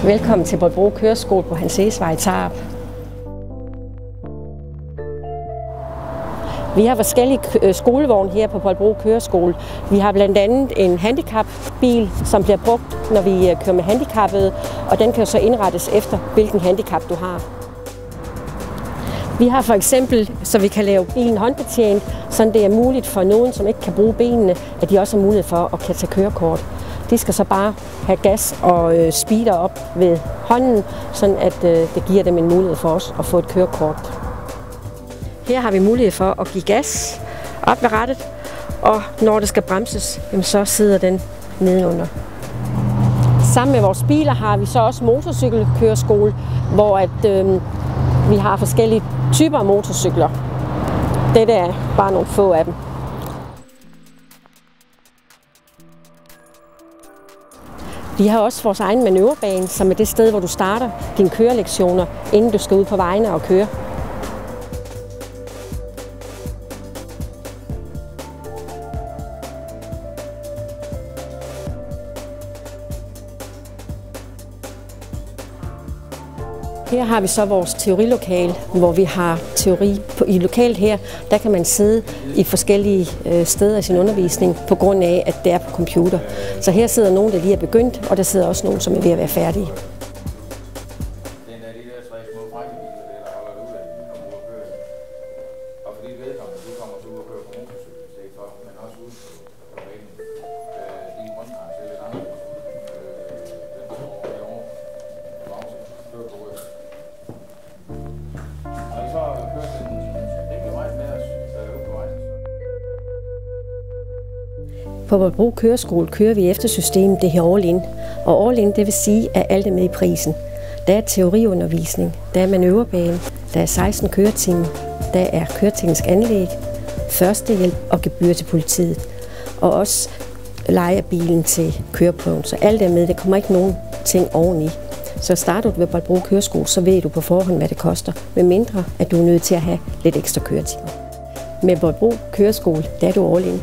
Velkommen til Bolbro Køreskole på Hans Egesvej i Tarup. Vi har forskellige skolevogne her på Bolbro Køreskole. Vi har blandt andet en handicapbil, som bliver brugt, når vi kører med handicappede, og den kan så indrettes efter, hvilken handicap du har. Vi har for eksempel, så vi kan lave bilen håndbetjent, så det er muligt for nogen, som ikke kan bruge benene, at de også har mulighed for at kan tage kørekort. De skal så bare have gas og speeder op ved hånden, sådan at det giver dem en mulighed for os at få et kørekort. Her har vi mulighed for at give gas op ved rattet, og når det skal bremses, så sidder den nedenunder. Sammen med vores biler har vi så også motorcykelkøreskole, hvor vi har forskellige typer af motorcykler. Dette er bare nogle få af dem. Vi har også vores egen manøvrebane, som er det sted, hvor du starter dine kørelektioner, inden du skal ud på vejene og køre. Her har vi så vores teorilokale, hvor vi har teori i lokalet her. Der kan man sidde i forskellige steder i sin undervisning på grund af, at det er på computer. Så her sidder nogen, der lige er begyndt, og der sidder også nogen, som er ved at være færdige. På Bolbro Køreskole kører vi efter systemet, det her all-in. Og all-in, det vil sige, at alt er med i prisen. Der er teoriundervisning, der er manøvrebane, der er 16 køretimer, der er køreteknisk anlæg, førstehjælp og gebyr til politiet. Og også leje af bilen til køreprøven. Så alt er med, der kommer ikke nogen ting oveni. Så starter du ved Bolbro Køreskole, så ved du på forhånd, hvad det koster. Med mindre, at du er nødt til at have lidt ekstra køretimer. Med Bolbro Køreskole, der er du all-in.